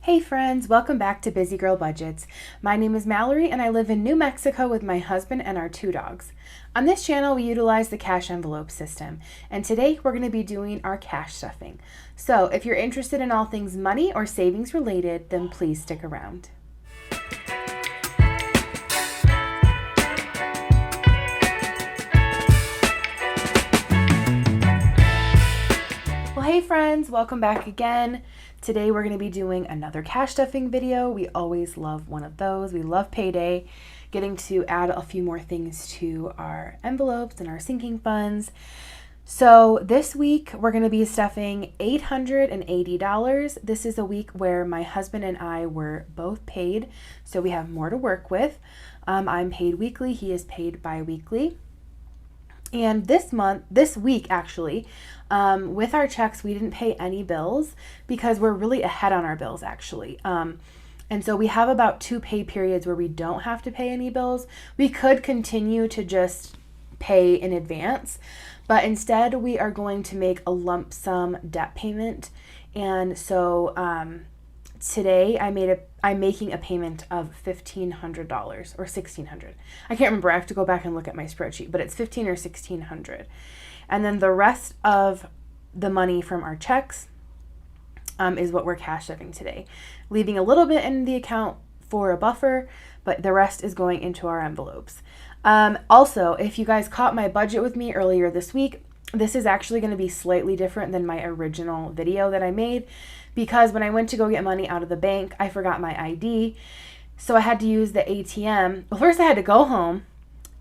Hey friends, welcome back to Busy Girl Budgets. My name is Mallory and I live in New Mexico with my husband and our 2 dogs. On this channel, we utilize the cash envelope system, and today we're going to be doing our cash stuffing. So if you're interested in all things money or savings related, then please stick around. Well, hey friends, welcome back again. Today we're going to be doing another cash stuffing video. We always love one of those. We love payday, getting to add a few more things to our envelopes and our sinking funds. So this week we're going to be stuffing $880. This is a week where my husband and I were both paid, so we have more to work with. I'm paid weekly, he is paid bi-weekly. And this week actually, with our checks, we didn't pay any bills because we're really ahead on our bills actually. And so we have about 2 pay periods where we don't have to pay any bills. We could continue to just pay in advance, but instead we are going to make a lump sum debt payment. And so today I'm making a payment of $1,500 or $1,600. I can't remember. I have to go back and look at my spreadsheet, but it's $1,500 or $1,600. And then the rest of the money from our checks is what we're cash stuffing today, leaving a little bit in the account for a buffer, but the rest is going into our envelopes. Also, if you guys caught my budget with me earlier this week, this is actually going to be slightly different than my original video that I made, because when I went to go get money out of the bank, I forgot my ID. So I had to use the ATM. Well, first I had to go home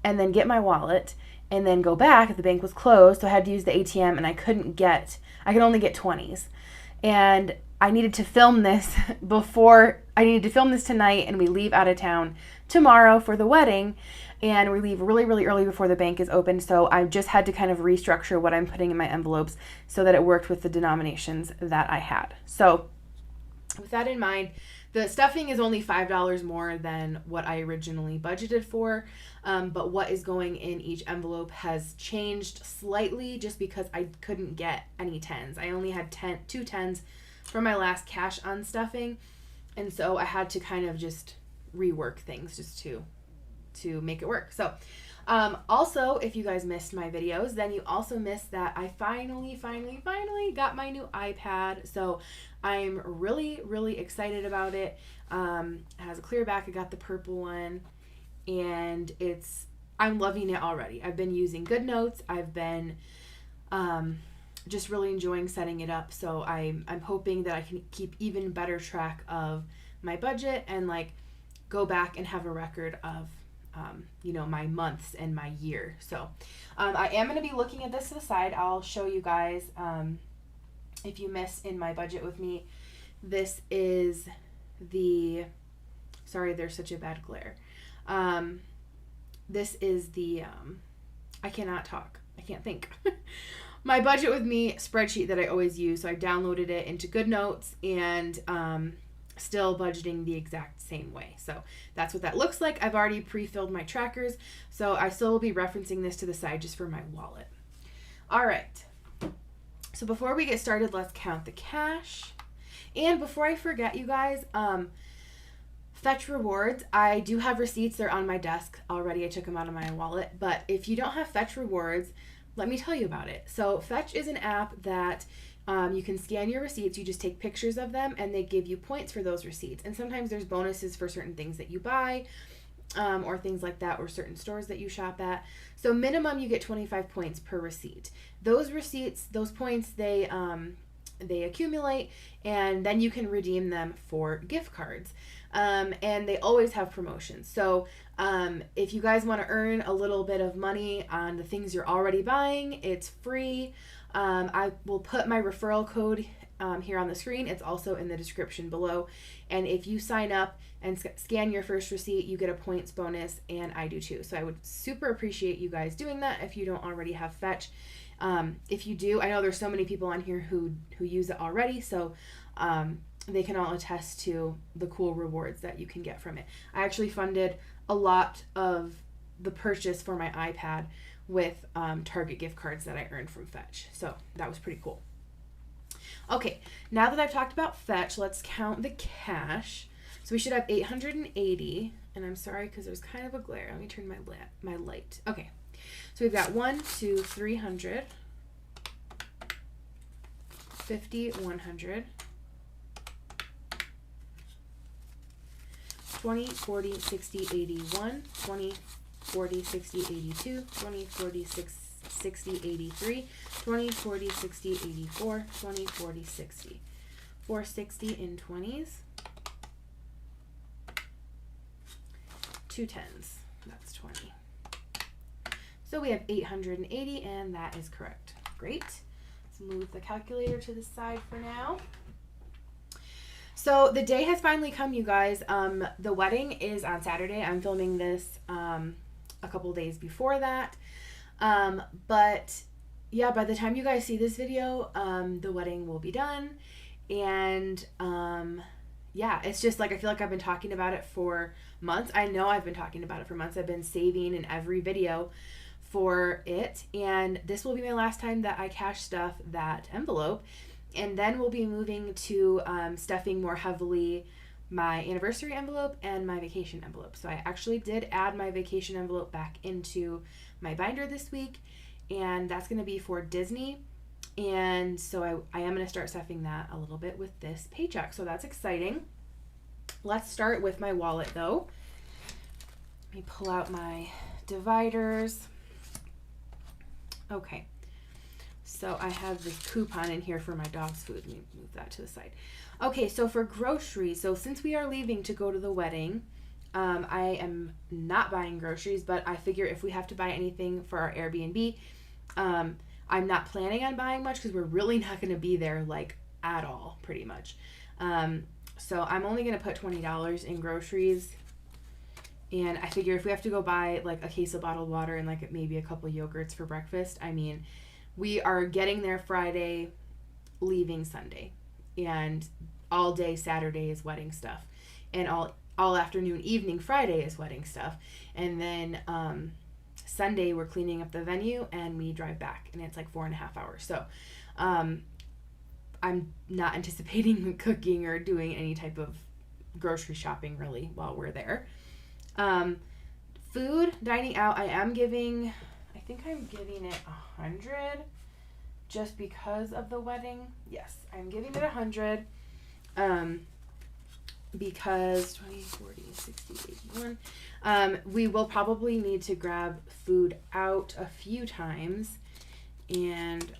and then get my wallet and then go back. The bank was closed, so I had to use the ATM, and I could only get 20s. And I needed to film this tonight, and we leave out of town tomorrow for the wedding, and we leave really, really early before the bank is open. So I just had to kind of restructure what I'm putting in my envelopes so that it worked with the denominations that I had. So with that in mind, the stuffing is only $5 more than what I originally budgeted for, but what is going in each envelope has changed slightly just because I couldn't get any 10s. I only had 2 10s from my last cash on stuffing, and so I had to kind of just rework things just to make it work. So also, if you guys missed my videos, then you also missed that I finally got my new iPad. So I'm really, really excited about it. It has a clear back. I got the purple one, and I'm loving it already. I've been using GoodNotes. I've been just really enjoying setting it up. So I'm hoping that I can keep even better track of my budget and go back and have a record of my months and my year. So I am going to be looking at this to the side. I'll show you guys if you miss in my budget with me. This is sorry, there's such a bad glare. This is I cannot talk. I can't think. My budget with me spreadsheet that I always use. So I downloaded it into GoodNotes, and still budgeting the exact same way. So that's what that looks like. I've already pre-filled my trackers, so I still will be referencing this to the side just for my wallet. All right. So before we get started, let's count the cash. And before I forget, you guys, Fetch Rewards, I do have receipts. They're on my desk already. I took them out of my wallet. But if you don't have Fetch Rewards, let me tell you about it. So Fetch is an app that you can scan your receipts. You just take pictures of them, and they give you points for those receipts. And sometimes there's bonuses for certain things that you buy, or things like that, or certain stores that you shop at. So minimum, you get 25 points per receipt. Those receipts, those points, they accumulate, and then you can redeem them for gift cards. And they always have promotions. So if you guys want to earn a little bit of money on the things you're already buying, it's free. I will put my referral code here on the screen. It's also in the description below. And if you sign up and scan your first receipt, you get a points bonus, and I do too. So I would super appreciate you guys doing that if you don't already have Fetch. If you do, I know there's so many people on here who use it already, so they can all attest to the cool rewards that you can get from it. I actually funded a lot of the purchase for my iPad with Target gift cards that I earned from Fetch. So that was pretty cool. Okay, now that I've talked about fetch, let's count the cash. So we should have 880, and I'm sorry because there's kind of a glare. Let me turn my light. Okay, so we've got 1, 2, 300, 50, 100, 20, 40, 60, 81, 20, 40, 60, 82, 20, 40, 60, 83, 20, 40, 60, 84, 20, 40, 60. 460 in 20s. 2 10s. That's 20. So we have 880, and that is correct. Great. Let's move the calculator to the side for now. So the day has finally come, you guys. The wedding is on Saturday. I'm filming this a couple days before that. But yeah, by the time you guys see this video, the wedding will be done. And yeah, it's just like, I feel like I've been talking about it for months. I know I've been talking about it for months. I've been saving in every video for it. And this will be my last time that I cash stuff that envelope. And then we'll be moving to stuffing more heavily my anniversary envelope and my vacation envelope. So I actually did add my vacation envelope back into my binder this week, and that's going to be for Disney. And so I am going to start stuffing that a little bit with this paycheck. So that's exciting. Let's start with my wallet though. Let me pull out my dividers. Okay. So I have this coupon in here for my dog's food. Let me move that to the side. Okay, so for groceries, so since we are leaving to go to the wedding, I am not buying groceries, but I figure if we have to buy anything for our Airbnb, I'm not planning on buying much because we're really not going to be there like at all, pretty much. So I'm only going to put $20 in groceries. And I figure if we have to go buy like a case of bottled water and like maybe a couple yogurts for breakfast, I mean, we are getting there Friday, leaving Sunday, and all day Saturday is wedding stuff, and all afternoon, evening Friday is wedding stuff, and then Sunday we're cleaning up the venue and we drive back, and it's like 4.5 hours. So I'm not anticipating cooking or doing any type of grocery shopping really while we're there. Food, dining out, I think I'm giving it 100 just because of the wedding. Yes, I'm giving it 100 because 20, 40, 60, 81. We will probably need to grab food out a few times. And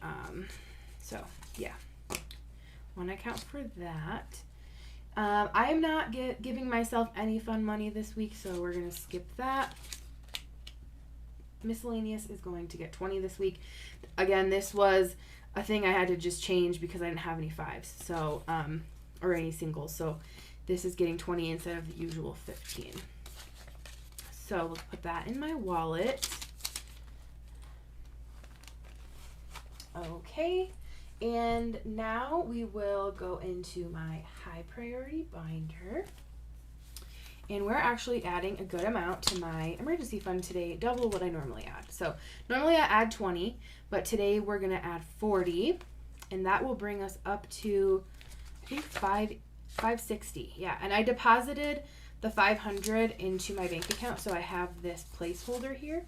so, yeah, want to account for that. I am not giving myself any fun money this week, so we're going to skip that. Miscellaneous is going to get 20 this week. Again, this was a thing I had to just change because I didn't have any 5s, so or any singles. So this is getting 20 instead of the usual 15. So let's put that in my wallet. Okay, and now we will go into my high priority binder. And we're actually adding a good amount to my emergency fund today, double what I normally add. So normally I add 20, but today we're going to add 40, and that will bring us up to, I think, 560. Yeah, and I deposited the 500 into my bank account, so I have this placeholder here.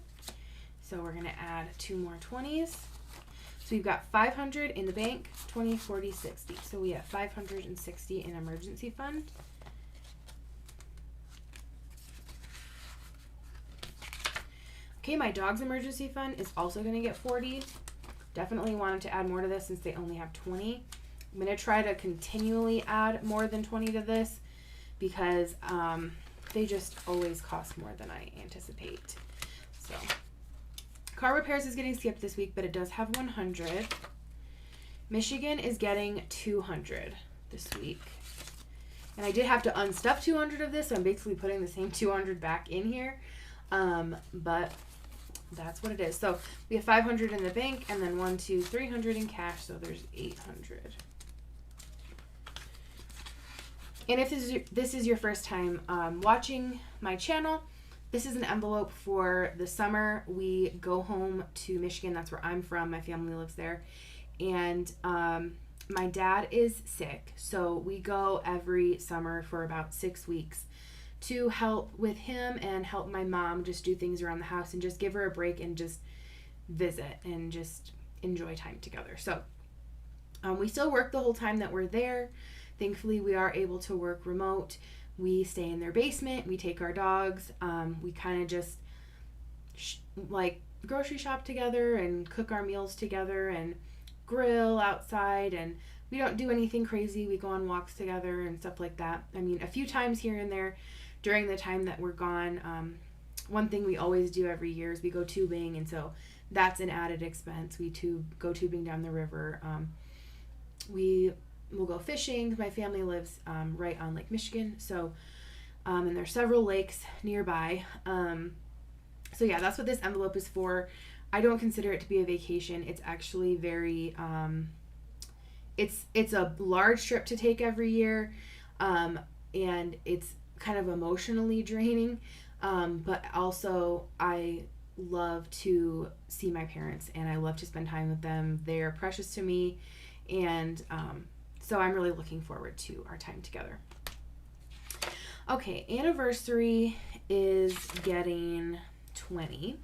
So we're going to add 2 more 20s. So we've got 500 in the bank, 20, 40, 60. So we have 560 in emergency fund. Okay, my dog's emergency fund is also going to get 40. Definitely wanted to add more to this since they only have 20. I'm going to try to continually add more than 20 to this because they just always cost more than I anticipate. So, car repairs is getting skipped this week, but it does have 100. Michigan is getting 200 this week. And I did have to unstuff 200 of this, so I'm basically putting the same 200 back in here. But that's what it is. So we have 500 in the bank, and then 300 in cash, so there's 800. And if this is your first time watching my channel, this is an envelope for the summer. We go home to Michigan. That's where I'm from. My family lives there. And my dad is sick, so we go every summer for about 6 weeks to help with him and help my mom just do things around the house and just give her a break and just visit and just enjoy time together. So we still work the whole time that we're there. Thankfully, we are able to work remote. We stay in their basement. We take our dogs. We kind of just like grocery shop together and cook our meals together and grill outside, and we don't do anything crazy. We go on walks together and stuff like that. I mean, a few times here and there during the time that we're gone. One thing we always do every year is we go tubing, and so that's an added expense. We go tubing down the river. We will go fishing. My family lives right on Lake Michigan, so and there's several lakes nearby. So yeah, that's what this envelope is for. I don't consider it to be a vacation. It's actually very it's a large trip to take every year, and it's kind of emotionally draining, but also I love to see my parents and I love to spend time with them. They're precious to me, and so I'm really looking forward to our time together. Okay, anniversary is getting 20.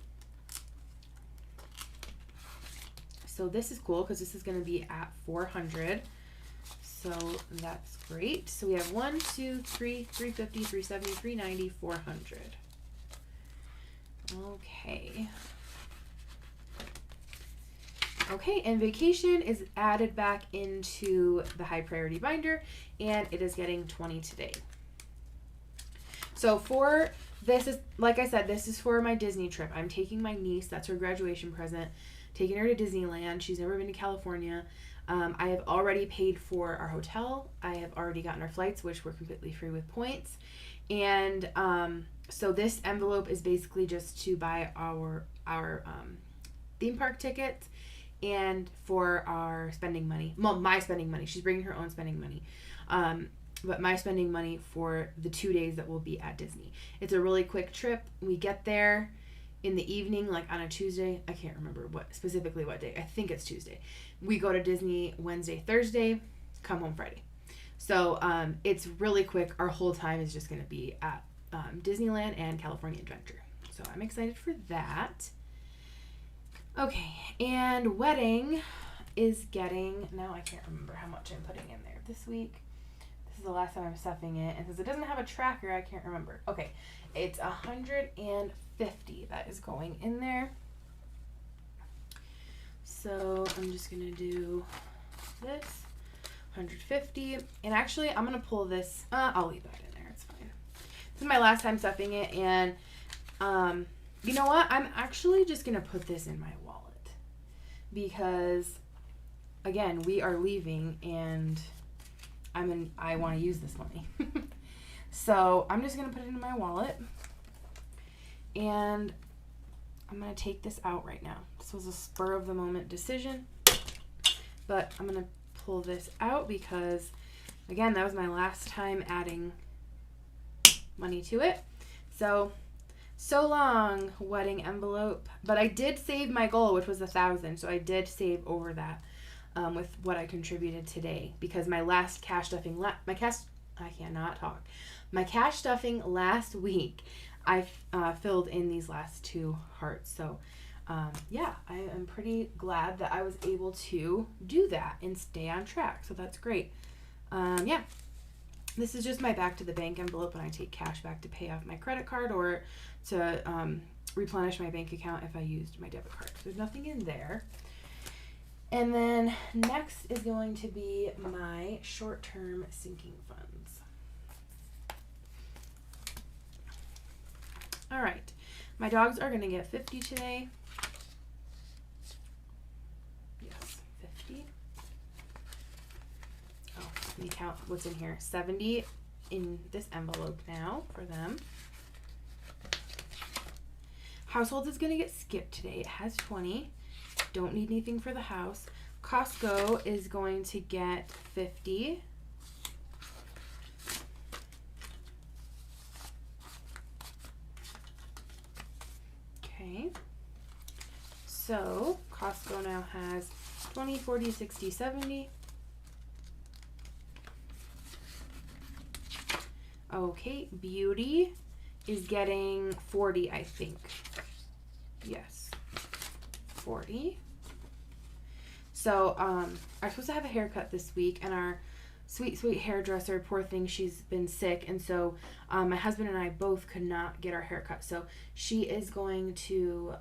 So this is cool because this is going to be at 400. So that's great. So we have 1, 2, 3, 350, 370, 390, 400. Okay. Okay, and vacation is added back into the high priority binder, and it is getting 20 today. So for this is, like I said, this is for my Disney trip. I'm taking my niece, that's her graduation present, taking her to Disneyland. She's never been to California. I have already paid for our hotel. I have already gotten our flights, which were completely free with points. And so this envelope is basically just to buy our theme park tickets and for our spending money. Well, my spending money. She's bringing her own spending money. But my spending money for the 2 days that we'll be at Disney. It's a really quick trip. We get there in the evening, like on a Tuesday. I can't remember specifically what day. I think it's Tuesday. We go to Disney Wednesday, Thursday, come home Friday. So it's really quick. Our whole time is just going to be at Disneyland and California Adventure. So I'm excited for that. Okay, and wedding is getting, now I can't remember how much I'm putting in there this week. This is the last time I'm stuffing it, and since it doesn't have a tracker, I can't remember. Okay, it's 150 that is going in there. So I'm just gonna do this 150, and actually I'm gonna pull this. I'll leave that in there. It's fine. This is my last time stuffing it, and you know what? I'm actually just gonna put this in my wallet because, again, we are leaving, and I want to use this money. So I'm just gonna put it in my wallet, and I'm gonna take this out right now. This was a spur of the moment decision, but I'm gonna pull this out because, again, that was my last time adding money to it. So long, wedding envelope. But I did save my goal, which was 1,000. So I did save over that with what I contributed today, because my last cash stuffing, my cash stuffing last week, I filled in these last 2 hearts. So yeah, I am pretty glad that I was able to do that and stay on track. So that's great. Yeah, this is just my back to the bank envelope when I take cash back to pay off my credit card or to replenish my bank account if I used my debit card. There's nothing in there. And then next is going to be my short-term sinking funds. All right, my dogs are going to get 50 today. Yes, 50. Oh, let me count what's in here. 70 in this envelope now for them. Households is going to get skipped today. It has 20. Don't need anything for the house. Costco is going to get 50. Okay. So Costco now has 20, 40, 60, 70. Okay, Beauty is getting 40, I think. Yes, 40. So, I'm supposed to have a haircut this week, and our sweet hairdresser, poor thing, she's been sick, and so my husband and I both could not get our haircut. So she is going to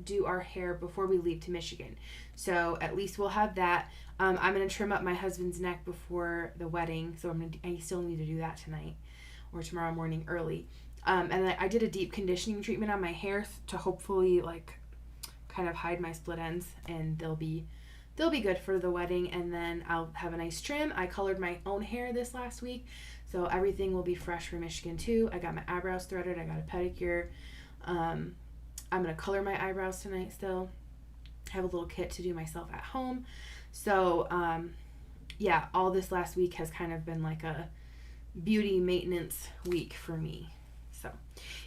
do our hair before we leave to Michigan. So at least we'll have that. I'm going to trim up my husband's neck before the wedding, so I still need to do that tonight or tomorrow morning early. And then I did a deep conditioning treatment on my hair to hopefully like kind of hide my split ends, and they'll be good for the wedding. And then I'll have a nice trim. I colored my own hair this last week, so everything will be fresh for Michigan too. I got my eyebrows threaded. I got a pedicure. I'm gonna color my eyebrows tonight still. I have a little kit to do myself at home. So yeah, all this last week has kind of been like a beauty maintenance week for me. So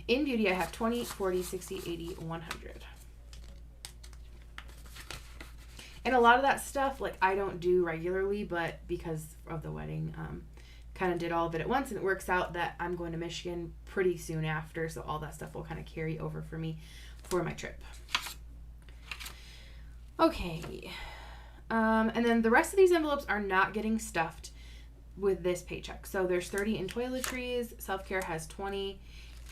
in Beauty, I have 20, 40, 60, 80, 100. And a lot of that stuff, like, I don't do regularly, but because of the wedding, kind of did all of it at once, and it works out that I'm going to Michigan pretty soon after, so all that stuff will kind of carry over for me for my trip. Okay. And then the rest of these envelopes are not getting stuffed with this paycheck. So there's 30 in toiletries, self-care has 20,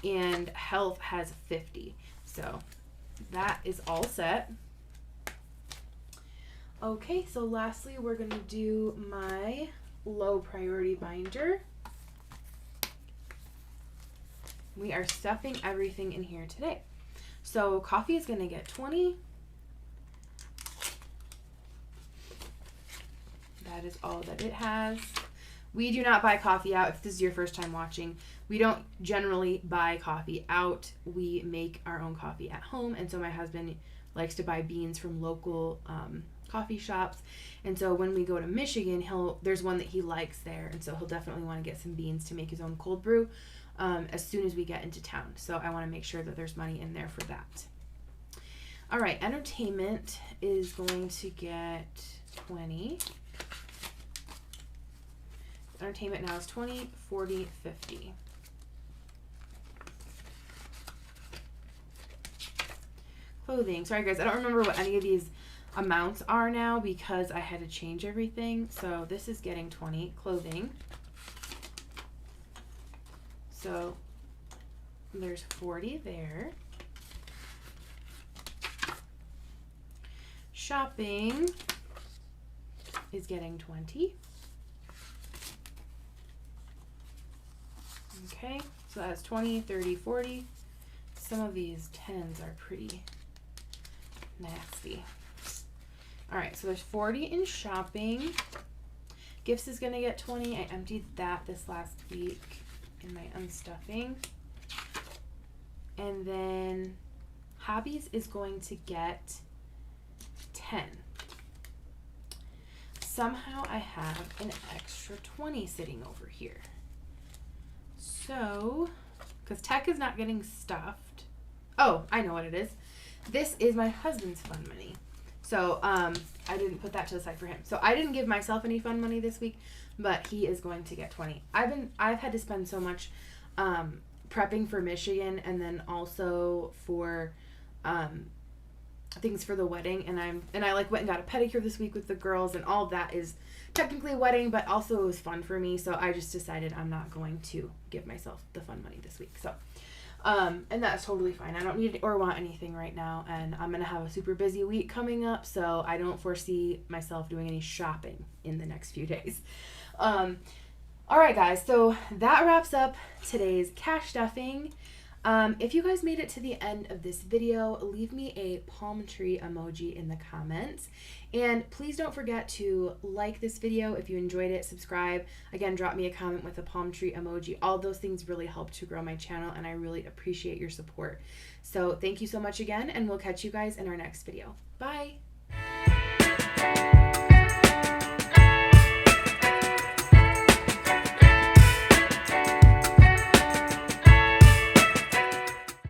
and health has 50. So that is all set. Okay, so lastly, we're going to do my low priority binder. We are stuffing everything in here today. So coffee is going to get 20. That is all that it has. We do not buy coffee out. If this is your first time watching, we don't generally buy coffee out. We make our own coffee at home. And so my husband likes to buy beans from local coffee shops. And so when we go to Michigan, there's one that he likes there. And so he'll definitely want to get some beans to make his own cold brew as soon as we get into town. So I want to make sure that there's money in there for that. All right, entertainment is going to get 20. Entertainment now is 20, 40, 50. Clothing. Sorry guys, I don't remember what any of these amounts are now because I had to change everything. So this is getting 20. Clothing. So there's 40 there. Shopping is getting 20. Okay, so that's 20, 30, 40. Some of these 10s are pretty nasty. All right, so there's 40 in shopping. Gifts is going to get 20. I emptied that this last week in my unstuffing. And then hobbies is going to get 10. Somehow I have an extra 20 sitting over here. So, because tech is not getting stuffed. Oh, I know what it is. This is my husband's fun money. So, I didn't put that to the side for him. So, I didn't give myself any fun money this week, but he is going to get 20. I've had to spend so much prepping for Michigan and then also for things for the wedding, and I like went and got a pedicure this week with the girls, and all that is technically a wedding, but also it was fun for me. So I just decided I'm not going to give myself the fun money this week. So and that's totally fine. I don't need or want anything right now, and I'm gonna have a super busy week coming up, so I don't foresee myself doing any shopping in the next few days. All right guys, so that wraps up today's cash stuffing. If you guys made it to the end of this video, leave me a palm tree emoji in the comments. And please don't forget to like this video if you enjoyed it, subscribe. Again, drop me a comment with a palm tree emoji. All those things really help to grow my channel, and I really appreciate your support. So thank you so much again, and we'll catch you guys in our next video. Bye!